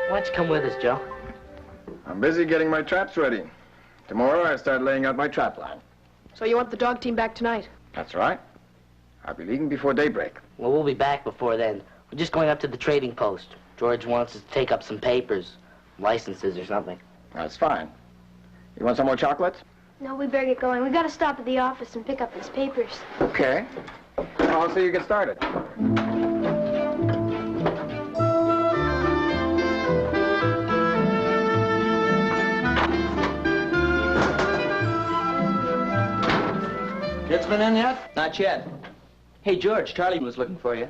Why don't you come with us, Joe? I'm busy getting my traps ready. Tomorrow I start laying out my trap line. So you want the dog team back tonight? That's right. I'll be leaving before daybreak. Well, we'll be back before then. We're just going up to the trading post. George wants us to take up some papers, licenses or something. That's fine. You want some more chocolates? No, we better get going. We gotta stop at the office and pick up his papers. Okay. I'll see you get started. Kids been in yet? Not yet. Hey, George, Charlie was looking for you.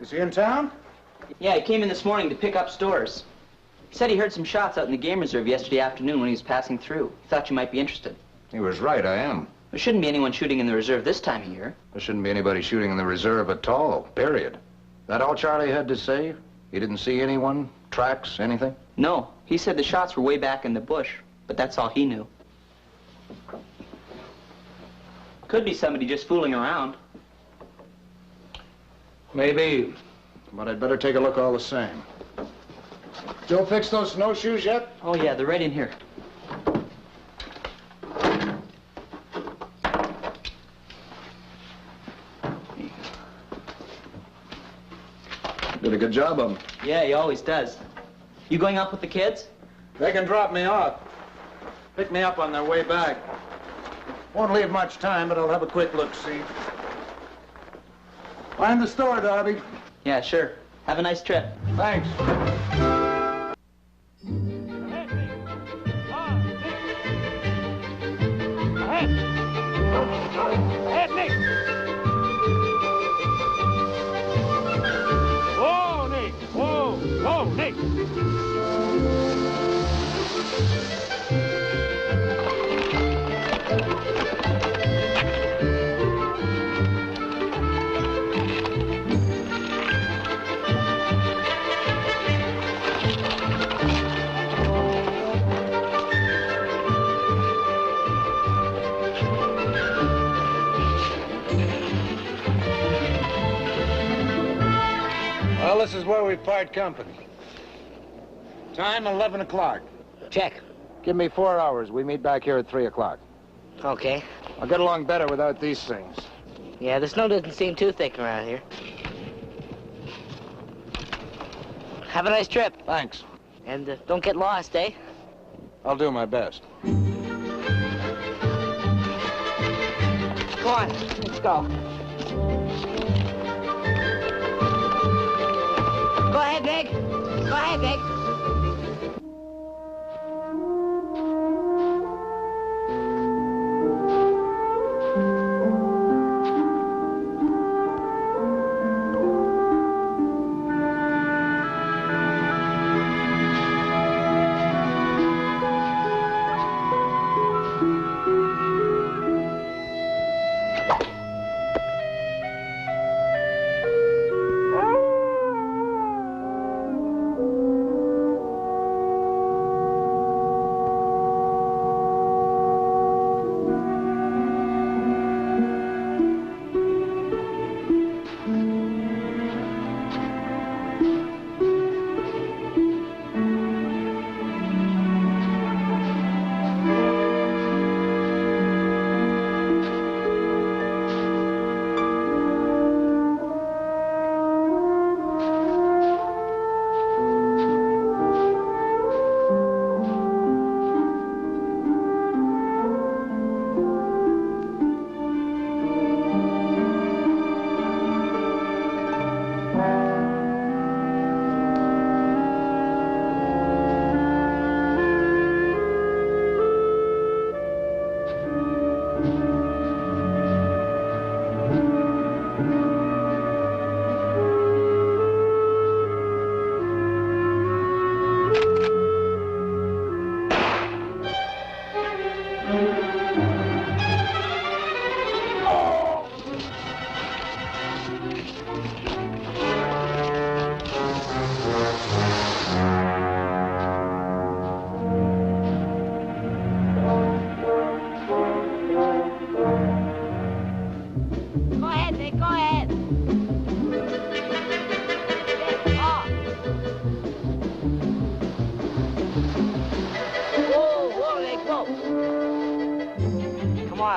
Is he in town? Yeah, he came in this morning to pick up stores. He said he heard some shots out in the game reserve yesterday afternoon when he was passing through. He thought you might be interested. He was right, I am. There shouldn't be anyone shooting in the reserve this time of year. There shouldn't be anybody shooting in the reserve at all, period. That all Charlie had to say? He didn't see anyone, tracks, anything? No, he said the shots were way back in the bush, but that's all he knew. Could be somebody just fooling around. Maybe, but I'd better take a look all the same. Joe fixed those snowshoes yet? Oh, yeah, they're right in here. Did a good job of them. Yeah, he always does. You going up with the kids? They can drop me off. Pick me up on their way back. Won't leave much time, but I'll have a quick look-see. Find the store, Darby. Yeah, sure. Have a nice trip. Thanks. Ahead, Nick! Whoa, Nick! Whoa! Whoa, Nick! Well, this is where we part company. Time, 11 o'clock. Check. Give me 4 hours. We meet back here at 3 o'clock. Okay. I'll get along better without these things. Yeah, the snow doesn't seem too thick around here. Have a nice trip. Thanks. And don't get lost, eh? I'll do my best. Come on, let's go. Go ahead, Nick. Go ahead, Nick.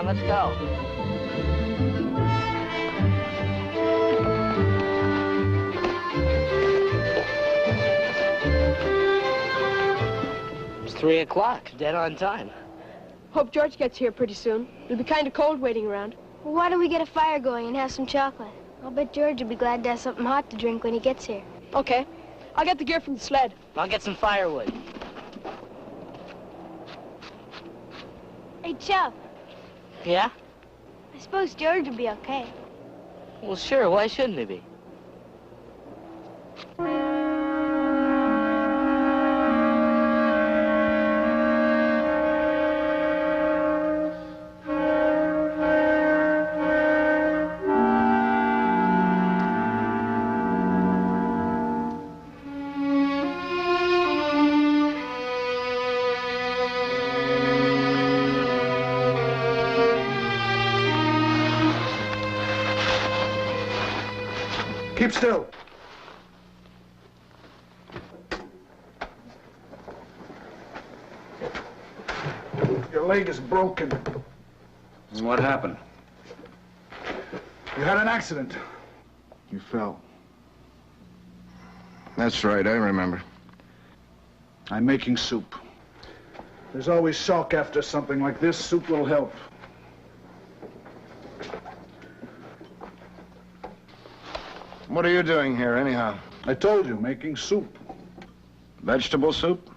on, let's go. It's 3 o'clock, dead on time. Hope George gets here pretty soon. It'll be kind of cold waiting around. Well, why don't we get a fire going and have some chocolate? I'll bet George will be glad to have something hot to drink when he gets here. Okay. I'll get the gear from the sled. I'll get some firewood. Hey, Chubb, Yeah? I suppose George will be okay. Well, sure, why shouldn't he be? Keep still. Your leg is broken. What happened? You had an accident. You fell. That's right, I remember. I'm making soup. There's always shock after something like this. Soup will help. What are you doing here, anyhow? I told you, making soup. Vegetable soup?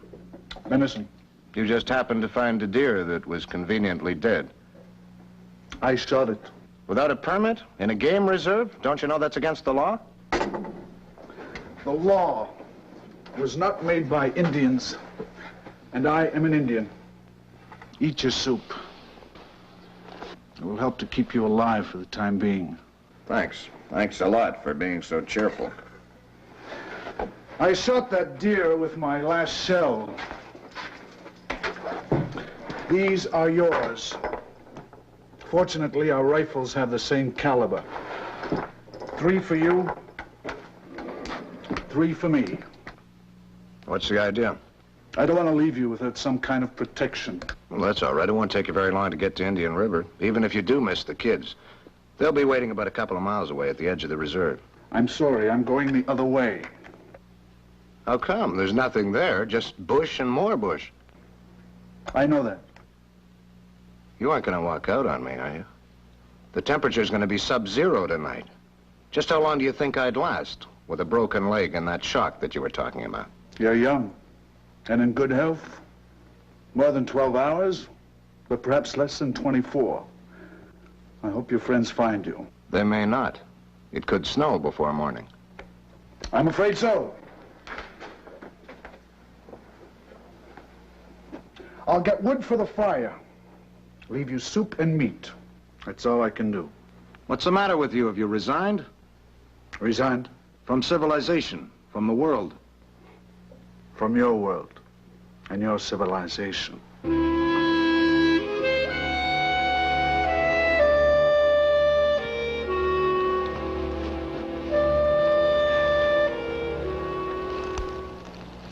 Venison. You just happened to find a deer that was conveniently dead. I shot it. Without a permit? In a game reserve? Don't you know that's against the law? The law was not made by Indians, and I am an Indian. Eat your soup. It will help to keep you alive for the time being. Thanks. Thanks a lot for being so cheerful. I shot that deer with my last shell. These are yours. Fortunately, our rifles have the same caliber. 3 for you, 3 for me. What's the idea? I don't want to leave you without some kind of protection. Well, that's all right. It won't take you very long to get to Indian River, even if you do miss the kids. They'll be waiting about a couple of miles away at the edge of the reserve. I'm sorry, I'm going the other way. How come? There's nothing there, just bush and more bush. I know that. You aren't going to walk out on me, are you? The temperature's going to be sub-zero tonight. Just how long do you think I'd last with a broken leg and that shock that you were talking about? You're young and in good health. More than 12 hours, but perhaps less than 24. I hope your friends find you. They may not. It could snow before morning. I'm afraid so. I'll get wood for the fire. Leave you soup and meat. That's all I can do. What's the matter with you? Have you resigned? Resigned? From civilization, from the world. From your world and your civilization.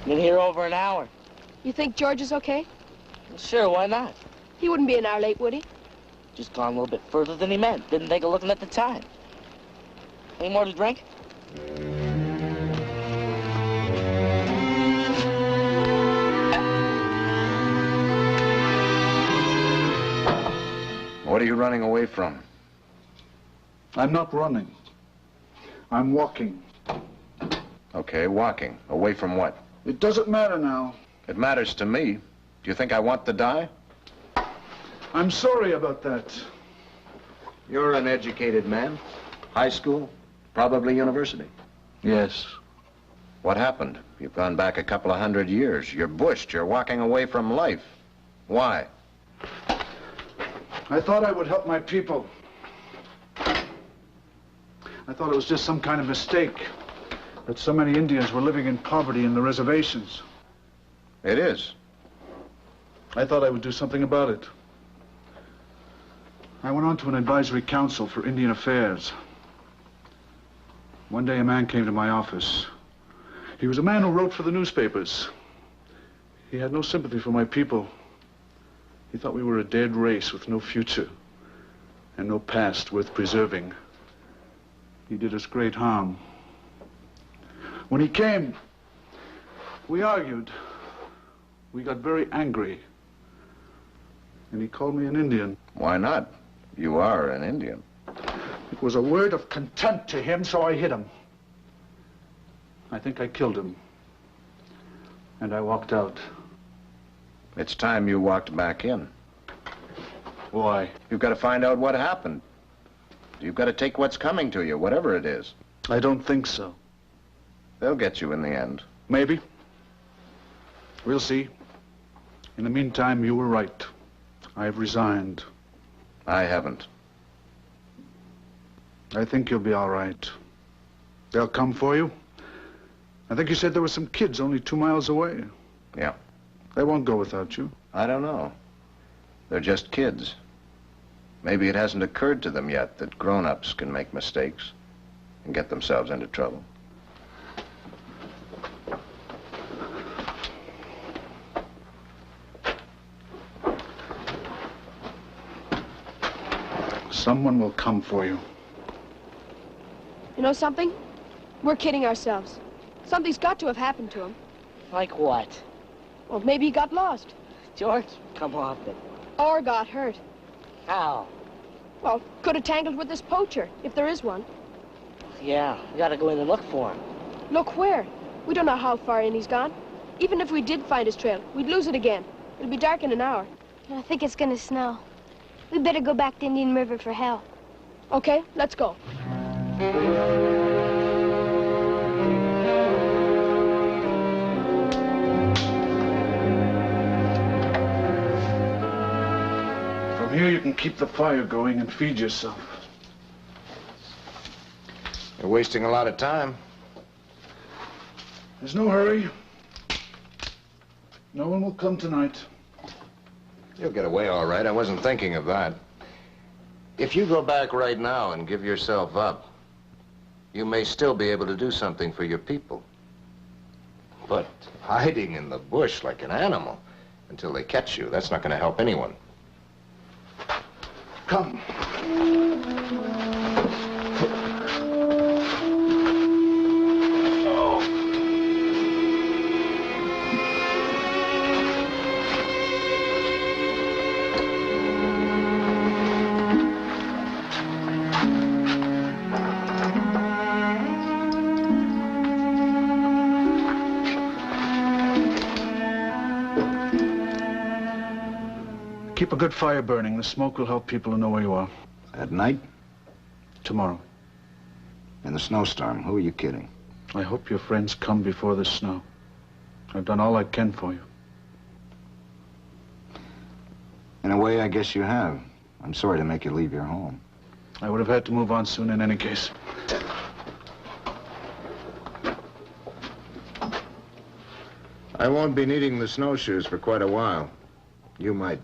Been here over an hour. You think George is okay? Well, sure, why not? He wouldn't be an hour late, would he? Just gone a little bit further than he meant. Didn't take a looking at the time. Any more to drink? What are you running away from? I'm not running. I'm walking. Okay, walking. Away from what? It doesn't matter now. It matters to me. Do you think I want to die? I'm sorry about that. You're an educated man. High school, probably university. Yes. What happened? You've gone back a couple of 100 years. You're bushed. You're walking away from life. Why? I thought I would help my people. I thought it was just some kind of mistake that so many Indians were living in poverty in the reservations. It is. I thought I would do something about it. I went on to an advisory council for Indian Affairs. One day a man came to my office. He was a man who wrote for the newspapers. He had no sympathy for my people. He thought we were a dead race with no future. and no past worth preserving. He did us great harm. When he came, we argued. We got very angry. And he called me an Indian. Why not? You are an Indian. It was a word of contempt to him, so I hit him. I think I killed him. And I walked out. It's time you walked back in. Why? You've got to find out what happened. You've got to take what's coming to you, whatever it is. I don't think so. They'll get you in the end. Maybe. We'll see. In the meantime, you were right. I've resigned. I haven't. I think you'll be all right. They'll come for you. I think you said there were some kids only 2 miles away. Yeah. They won't go without you. I don't know. They're just kids. Maybe it hasn't occurred to them yet that grown-ups can make mistakes and get themselves into trouble. Someone will come for you. You know something? We're kidding ourselves. Something's got to have happened to him. Like what? Well, maybe he got lost. George, come off it. Or got hurt. How? Well, could have tangled with this poacher, if there is one. Yeah, we gotta go in and look for him. Look where? We don't know how far in he's gone. Even if we did find his trail, we'd lose it again. It'll be dark in an hour. I think it's gonna snow. We better go back to Indian River for help. Okay, let's go. From here, you can keep the fire going and feed yourself. You're wasting a lot of time. There's no hurry. No one will come tonight. You'll get away all right. I wasn't thinking of that. If you go back right now and give yourself up, you may still be able to do something for your people. But hiding in the bush like an animal until they catch you, that's not going to help anyone. Come. Keep a good fire burning. The smoke will help people to know where you are. At night? Tomorrow. In the snowstorm. Who are you kidding? I hope your friends come before the snow. I've done all I can for you. In a way, I guess you have. I'm sorry to make you leave your home. I would have had to move on soon in any case. I won't be needing the snowshoes for quite a while. You might.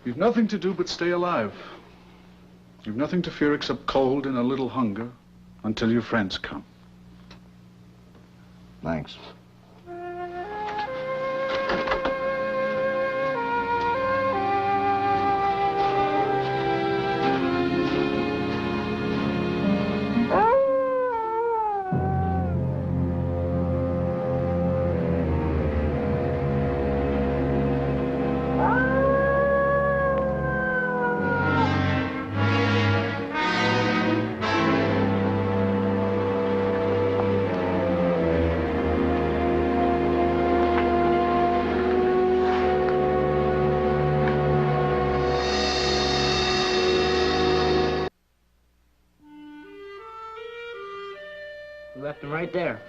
You've nothing to do but stay alive. You've nothing to fear except cold and a little hunger until your friends come. Thanks. We left him right there.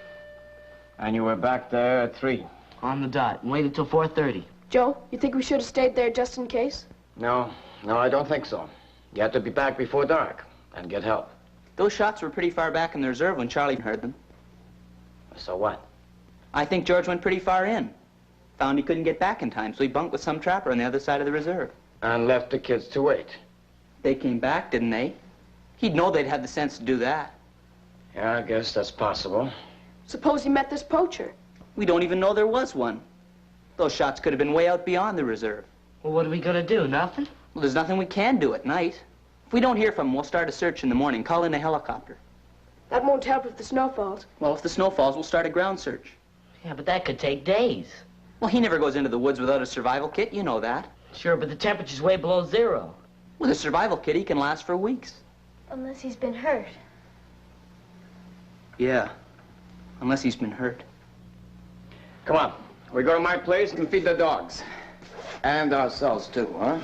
And you were back there at 3? On the dot. And waited till 4:30. Joe, you think we should have stayed there just in case? No, I don't think so. You have to be back before dark and get help. Those shots were pretty far back in the reserve when Charlie heard them. So what? I think George went pretty far in. Found he couldn't get back in time, so he bunked with some trapper on the other side of the reserve. And left the kids to wait. They came back, didn't they? He'd know they'd have the sense to do that. Yeah, I guess that's possible. Suppose he met this poacher. We don't even know there was one. Those shots could have been way out beyond the reserve. Well, what are we gonna do? Nothing? Well, there's nothing we can do at night. If we don't hear from him, we'll start a search in the morning. Call in a helicopter. That won't help if the snow falls. Well, if the snow falls, we'll start a ground search. Yeah, but that could take days. Well, he never goes into the woods without a survival kit. You know that. Sure, but the temperature's way below zero. With a survival kit, he can last for weeks. Unless he's been hurt. Yeah, unless he's been hurt. Come on. We go to my place and feed the dogs. And ourselves, too, huh?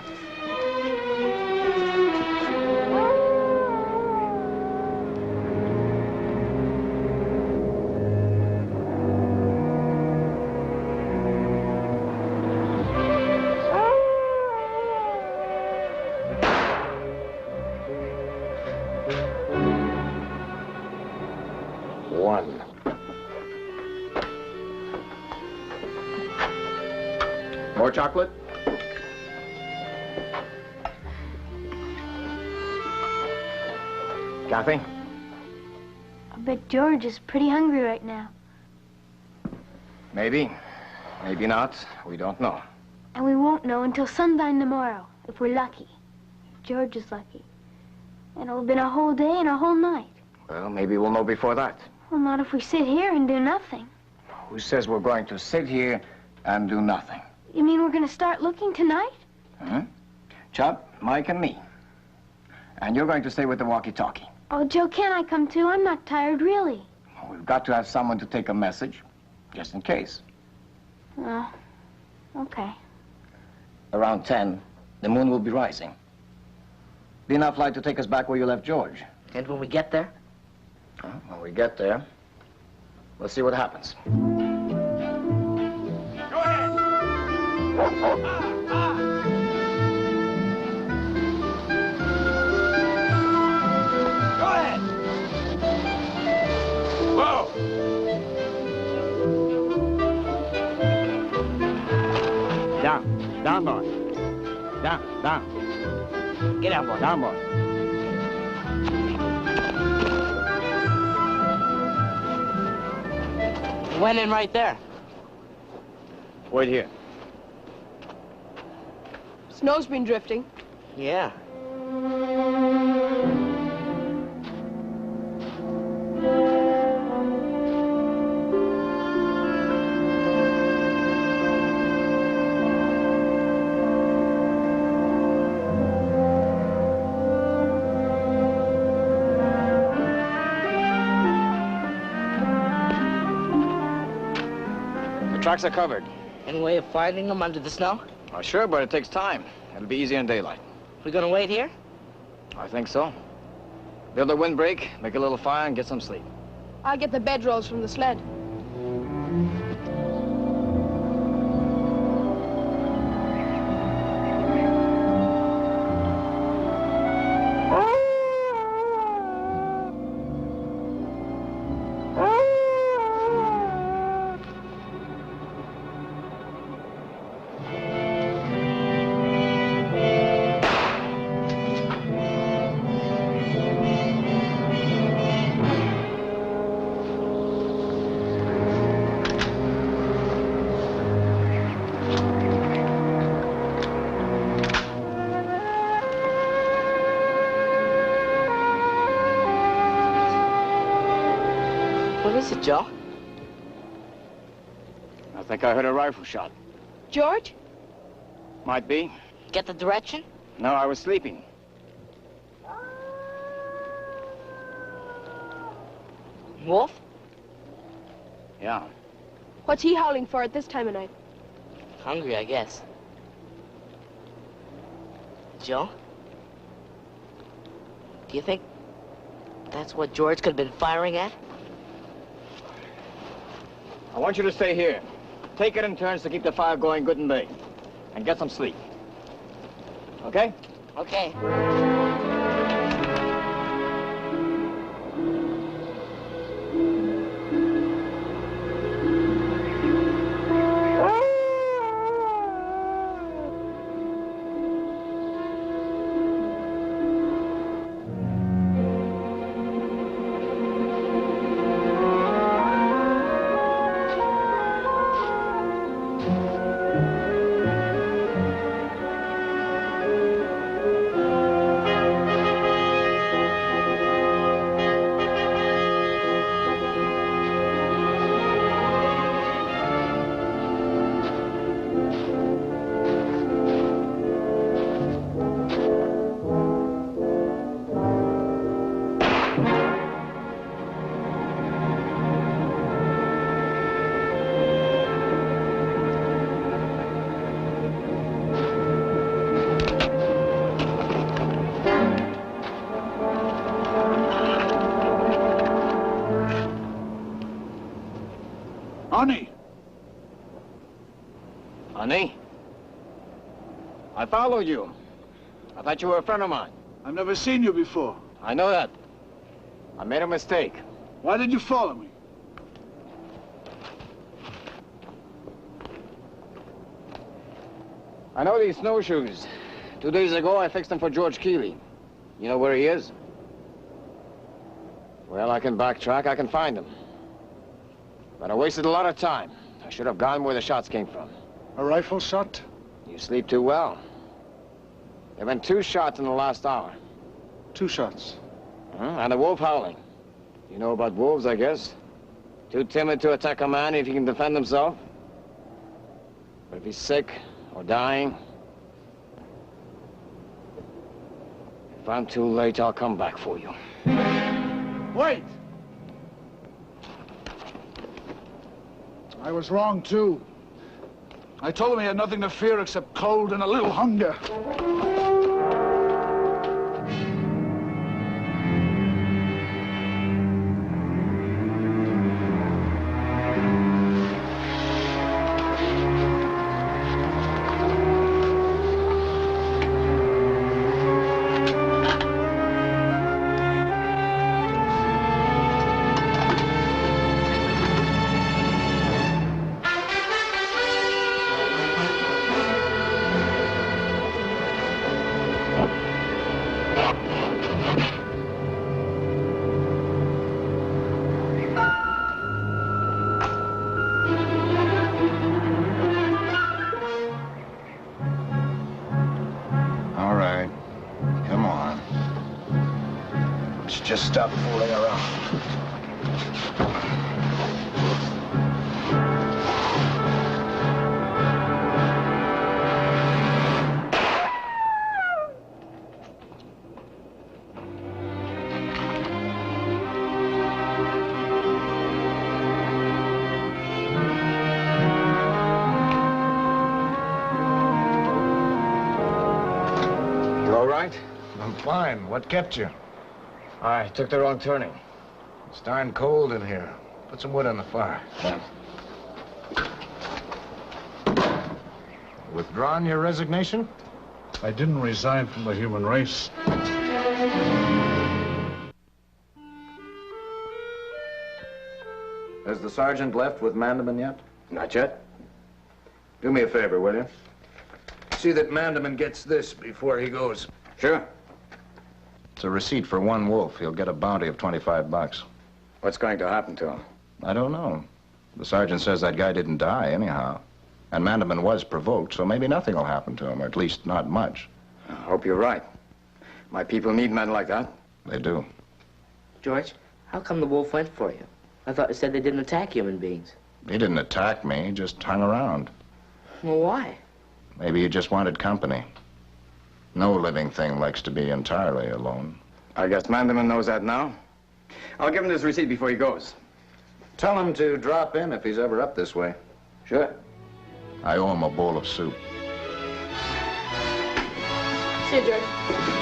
One. More chocolate? Kathy? I bet George is pretty hungry right now. Maybe. Maybe not. We don't know. And we won't know until sundown tomorrow, if we're lucky. George is lucky. And it'll have been a whole day and a whole night. Well, maybe we'll know before that. Well, not if we sit here and do nothing. Who says we're going to sit here and do nothing? You mean we're going to start looking tonight? Huh? Chop, Mike, and me. And you're going to stay with the walkie-talkie. Oh, Joe, can I come too? I'm not tired, really. Well, we've got to have someone to take a message, just in case. Oh, okay. Around 10, the moon will be rising. Be enough light to take us back where you left George. And when we get there? When we get there, we'll see what happens. Go ahead. Go ahead. Whoa. Down. Down, boy. Down. Down. Get out, boy. Down, boy. Went in right there. Wait here. Snow's been drifting. Yeah. The tracks are covered. Any way of finding them under the snow? Oh, sure, but it takes time. It'll be easier in daylight. We gonna wait here? I think so. Build a windbreak, make a little fire, and get some sleep. I'll get the bedrolls from the sled. What is it, Joe? I think I heard a rifle shot. George? Might be. Get the direction? No, I was sleeping. Wolf? Yeah. What's he howling for at this time of night? Hungry, I guess. Joe? Do you think that's what George could have been firing at? I want you to stay here. Take it in turns to keep the fire going good and big. And get some sleep. Okay? Okay. Honey! Honey? I followed you. I thought you were a friend of mine. I've never seen you before. I know that. I made a mistake. Why did you follow me? I know these snowshoes. 2 days ago, I fixed them for George Keeley. You know where he is? Well, I can backtrack. I can find him. But I wasted a lot of time. I should have gone where the shots came from. A rifle shot? You sleep too well. There have been 2 shots in the last hour. 2 shots. And a wolf howling. You know about wolves, I guess. Too timid to attack a man if he can defend himself. But if he's sick or dying, if I'm too late, I'll come back for you. Wait! I was wrong, too. I told him he had nothing to fear except cold and a little hunger. Just stop fooling around. You all right? I'm fine. What kept you? I took the wrong turning. It's darn cold in here. Put some wood on the fire. Yeah. Withdrawn your resignation? I didn't resign from the human race. Has the sergeant left with Mandaman yet? Not yet. Do me a favor, will you? See that Mandaman gets this before he goes. Sure. It's a receipt for 1 wolf. He'll get a bounty of $25. What's going to happen to him? I don't know. The sergeant says that guy didn't die anyhow. And Mandaman was provoked, so maybe nothing will happen to him, or at least not much. I hope you're right. My people need men like that. They do. George, how come the wolf went for you? I thought it said they didn't attack human beings. He didn't attack me, he just hung around. Well, why? Maybe he just wanted company. No living thing likes to be entirely alone. I guess Mandaman knows that now. I'll give him this receipt before he goes. Tell him to drop in if he's ever up this way. Sure. I owe him a bowl of soup. See you, George.